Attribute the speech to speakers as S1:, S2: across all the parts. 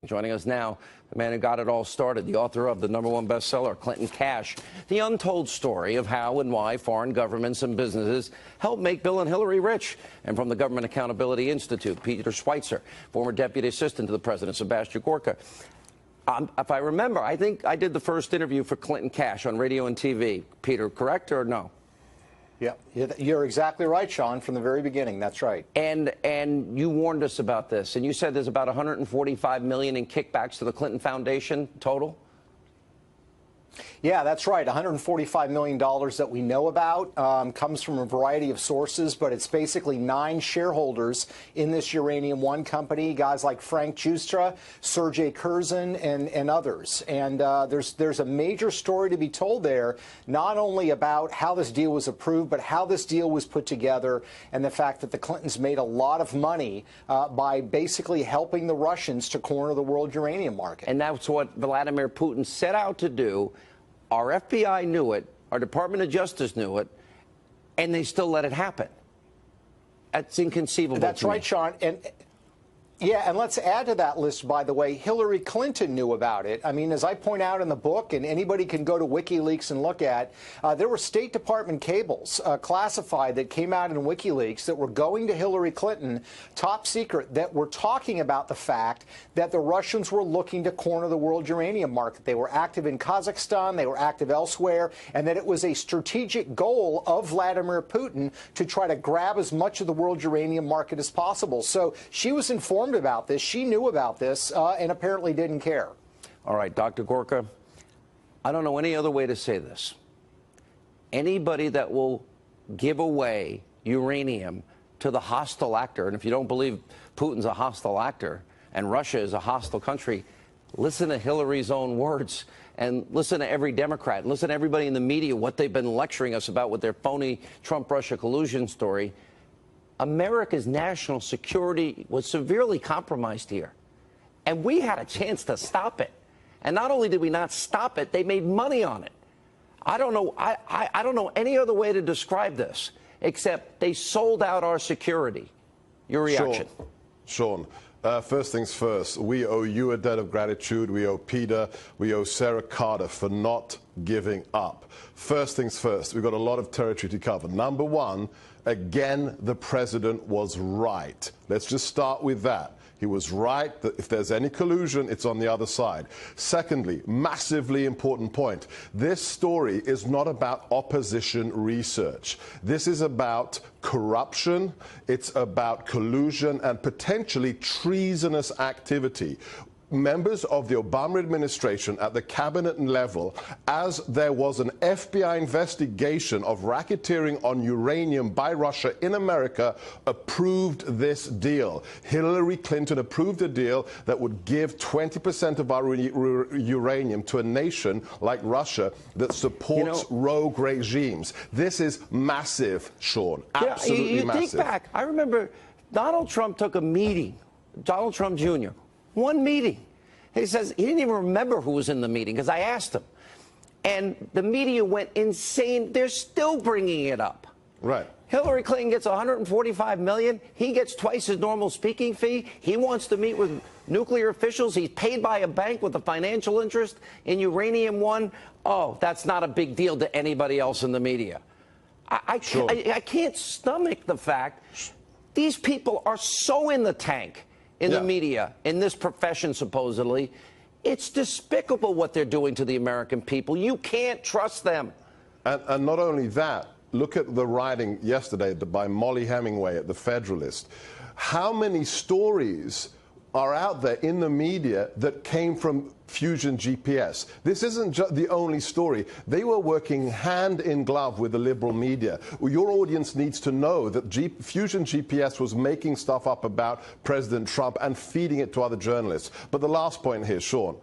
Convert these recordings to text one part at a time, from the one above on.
S1: Joining us now, the man who got it all started, the author of the #1 bestseller, Clinton Cash, the untold story of how and why foreign governments and businesses helped make Bill and Hillary rich. And from the Government Accountability Institute, Peter Schweitzer, former deputy assistant to the president, Sebastian Gorka. If I remember, I think I did the first interview for Clinton Cash on radio and TV. Peter, correct or no?
S2: Yeah, you're exactly right, Sean, from the very beginning. That's right.
S1: And you warned us about this, and you said there's about $145 million in kickbacks to the Clinton Foundation total?
S2: Yeah, that's right. $145 million that we know about comes from a variety of sources, but it's basically 9 shareholders in this Uranium One company, guys like Frank Justra, Sergei Kurzin, and others. And there's a major story to be told there, not only about how this deal was approved, but how this deal was put together, and the fact that the Clintons made a lot of money by basically helping the Russians to corner the world uranium market.
S1: And that's what Vladimir Putin set out to do. Our FBI knew it, our Department of Justice knew it, and they still let it happen. That's inconceivable.
S2: That's right, Sean. And let's add to that list, by the way, Hillary Clinton knew about it. I mean, as I point out in the book, and anybody can go to WikiLeaks and look at, there were State Department cables classified that came out in WikiLeaks that were going to Hillary Clinton, top secret, that were talking about the fact that the Russians were looking to corner the world uranium market. They were active in Kazakhstan, they were active elsewhere, and that it was a strategic goal of Vladimir Putin to try to grab as much of the world uranium market as possible. So she was informed about this. She knew about this and apparently didn't care.
S1: All right, Dr. Gorka, I don't know any other way to say this. Anybody that will give away uranium to the hostile actor, and if you don't believe Putin's a hostile actor and Russia is a hostile country, listen to Hillary's own words and listen to every Democrat and listen to everybody in the media, what they've been lecturing us about with their phony Trump-Russia collusion story. America's national security was severely compromised here, and we had a chance to stop it. And not only did we not stop it, they made money on it. I don't know. I don't know any other way to describe this except they sold out our security. Your reaction?
S3: Sean, first things first. We owe you a debt of gratitude. We owe Peter. We owe Sarah Carter for not giving up. First things first. We've got a lot of territory to cover. Number one. Again, the president was right. Let's just start with that. He was right that if there's any collusion, it's on the other side. Secondly, massively important point. This story is not about opposition research. This is about corruption. It's about collusion and potentially treasonous activity. Members of the Obama administration at the cabinet level, as there was an FBI investigation of racketeering on uranium by Russia in America, approved this deal. Hillary Clinton approved a deal that would give 20% of our uranium to a nation like Russia that supports rogue regimes. This is massive, Sean. Absolutely
S1: you
S3: massive.
S1: Think back. I remember Donald Trump took a meeting, Donald Trump Jr., one meeting. He says he didn't even remember who was in the meeting because I asked him. And the media went insane. They're still bringing it up.
S3: Right.
S1: Hillary Clinton gets $145 million. He gets twice his normal speaking fee. He wants to meet with nuclear officials. He's paid by a bank with a financial interest in Uranium One. Oh, that's not a big deal to anybody else in the media. I can't stomach the fact these people are so in the tank in the media, in this profession, supposedly. It's despicable what they're doing to the American people. You can't trust them.
S3: And not only that, look at the writing yesterday by Molly Hemingway at The Federalist. How many stories are out there in the media that came from Fusion GPS? This isn't just the only story. They were working hand in glove with the liberal media. Your audience needs to know that Fusion GPS was making stuff up about President Trump and feeding it to other journalists. But the last point here, Sean,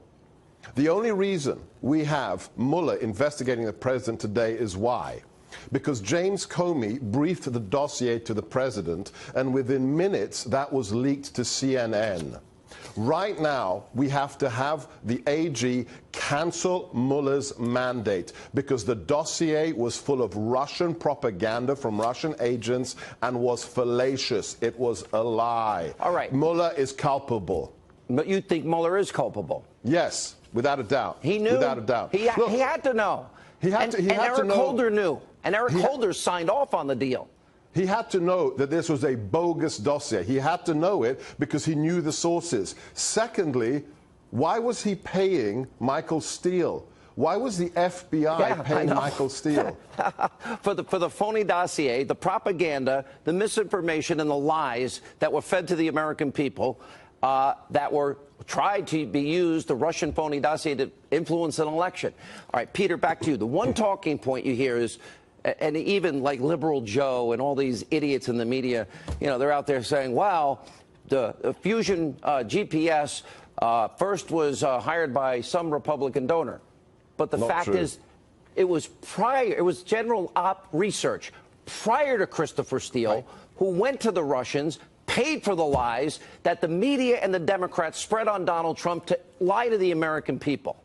S3: the only reason we have Mueller investigating the president today is why? Because James Comey briefed the dossier to the president, and within minutes that was leaked to CNN. Right now, we have to have the AG cancel Mueller's mandate because the dossier was full of Russian propaganda from Russian agents and was fallacious. It was a lie.
S1: All right.
S3: Mueller is culpable.
S1: But you think Mueller is culpable?
S3: Yes, without a doubt.
S1: He knew.
S3: Without a doubt.
S1: He had to know. And Eric Holder knew. And Eric Holder signed off on the deal.
S3: He had to know that this was a bogus dossier. He had to know it because he knew the sources. Secondly, why was he paying Michael Steele? Why was the FBI paying Michael Steele?
S1: for the phony dossier, the propaganda, the misinformation, and the lies that were fed to the American people that were tried to be used, the Russian phony dossier, to influence an election. All right, Peter, back to you. The one talking point you hear is, and even like Liberal Joe and all these idiots in the media, you know, they're out there saying, wow, the Fusion GPS first was hired by some Republican donor. But the fact is, it was General Op Research prior to Christopher Steele, who went to the Russians, paid for the lies that the media and the Democrats spread on Donald Trump to lie to the American people.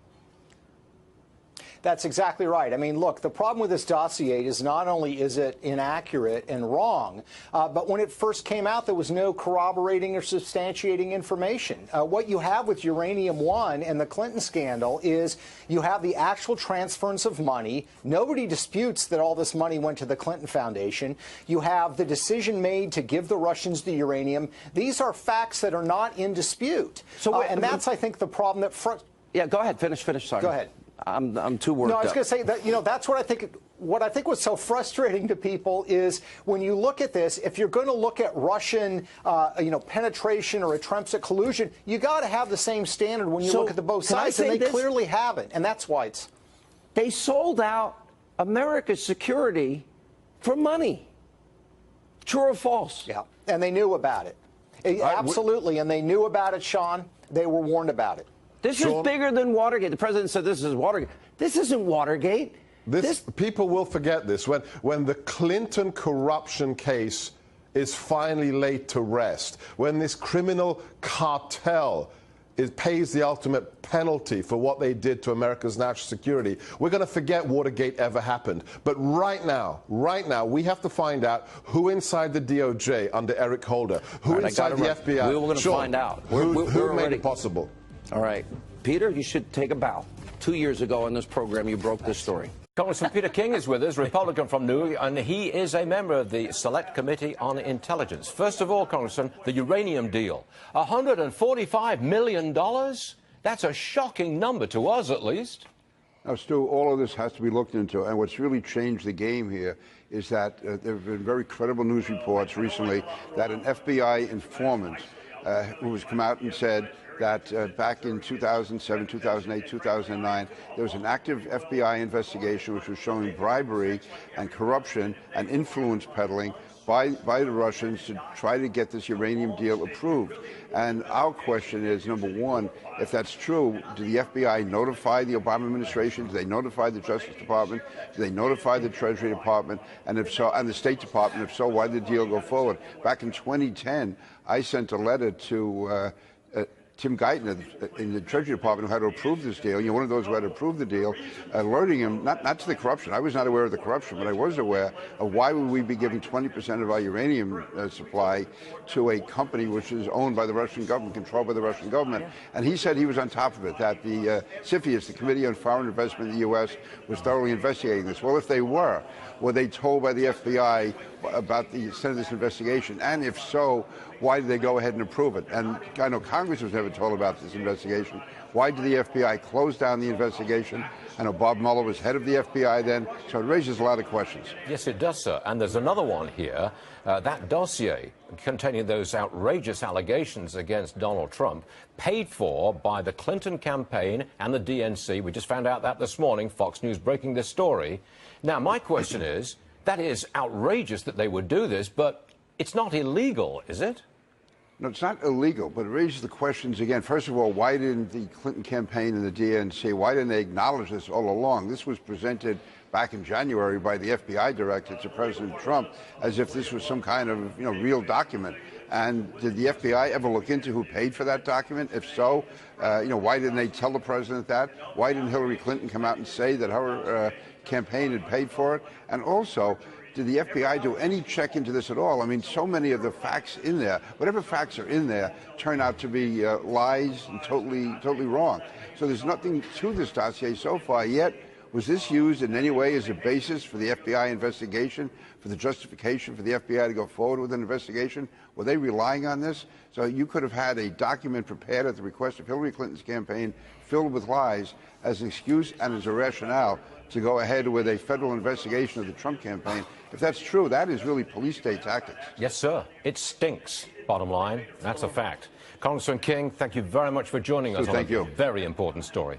S2: That's exactly right. I mean, look, the problem with this dossier is not only is it inaccurate and wrong, but when it first came out, there was no corroborating or substantiating information. What you have with Uranium One and the Clinton scandal is you have the actual transference of money. Nobody disputes that all this money went to the Clinton Foundation. You have the decision made to give the Russians the uranium. These are facts that are not in dispute. So, and that's, I think, the problem that...
S1: Yeah, go ahead. Finish. Sorry.
S2: Go ahead.
S1: I'm too worked up.
S2: No, I was going to say that, you know, that's what I think. What I think was so frustrating to people is when you look at this, if you're going to look at Russian, penetration or attempts at collusion, you got to have the same standard when you look at the both sides, and they clearly haven't, and that's why it's.
S1: They sold out America's security for money. True or false?
S2: Yeah, and they knew about it. Absolutely, and they knew about it, Sean. They were warned about it.
S1: This is bigger than Watergate. The president said this is Watergate. This isn't Watergate.
S3: People will forget this. When the Clinton corruption case is finally laid to rest, when this criminal cartel pays the ultimate penalty for what they did to America's national security, we're going to forget Watergate ever happened. But right now, we have to find out who inside the DOJ under Eric Holder, who inside the FBI.
S1: We were going to find out.
S3: Who made it possible?
S1: All right. Peter, you should take a bow. 2 years ago on this program, you broke this story.
S4: Congressman Peter King is with us, Republican from New York, and he is a member of the Select Committee on Intelligence. First of all, Congressman, the uranium deal. $145 million? That's a shocking number to us, at least.
S5: Now, Stu, all of this has to be looked into, and what's really changed the game here is that there have been very credible news reports recently that an FBI informant who has come out and said that back in 2007, 2008, 2009, there was an active FBI investigation which was showing bribery and corruption and influence peddling by the Russians to try to get this uranium deal approved. And our question is, number one, if that's true, did the FBI notify the Obama administration? Did they notify the Justice Department? Did they notify the Treasury Department? And if so, and the State Department? If so, why did the deal go forward? Back in 2010, I sent a letter to Tim Geithner in the Treasury Department, who had to approve this deal. You're one of those who had to approve the deal, alerting him not to the corruption. I was not aware of the corruption, but I was aware of why would we be giving 20% of our uranium supply to a company which is owned by the Russian government, controlled by the Russian government. And he said he was on top of it, that the CFIUS, the Committee on Foreign Investment in the U.S., was thoroughly investigating this. Well, if they were they told by the FBI about the extent of this investigation? And if so, why did they go ahead and approve it? And I know Congress was never told about this investigation. Why did the FBI close down the investigation? I know Bob Mueller was head of the FBI then, so it raises a lot of questions.
S4: Yes, it does, sir. And there's another one here. That dossier containing those outrageous allegations against Donald Trump, paid for by the Clinton campaign and the DNC. We just found out that this morning, Fox News breaking this story. Now, my question is, that is outrageous that they would do this, but it's not illegal, is it?
S5: No, it's not illegal, but it raises the questions again. First of all, why didn't the Clinton campaign and the DNC, why didn't they acknowledge this all along? This was presented back in January by the FBI director to President Trump as if this was some kind of, real document. And did the FBI ever look into who paid for that document? If so, why didn't they tell the president that? Why didn't Hillary Clinton come out and say that her campaign had paid for it? And also, did the FBI do any check into this at all? I mean, so many of the facts in there, whatever facts are in there, turn out to be lies and totally wrong. So there's nothing to this dossier so far yet. Was this used in any way as a basis for the FBI investigation, for the justification for the FBI to go forward with an investigation? Were they relying on this? So you could have had a document prepared at the request of Hillary Clinton's campaign filled with lies as an excuse and as a rationale to go ahead with a federal investigation of the Trump campaign. If that's true, that is really police state tactics.
S4: Yes, sir. It stinks, bottom line. That's a fact. Congressman King, thank you very much for joining us on
S5: Thank you.
S4: Very important story.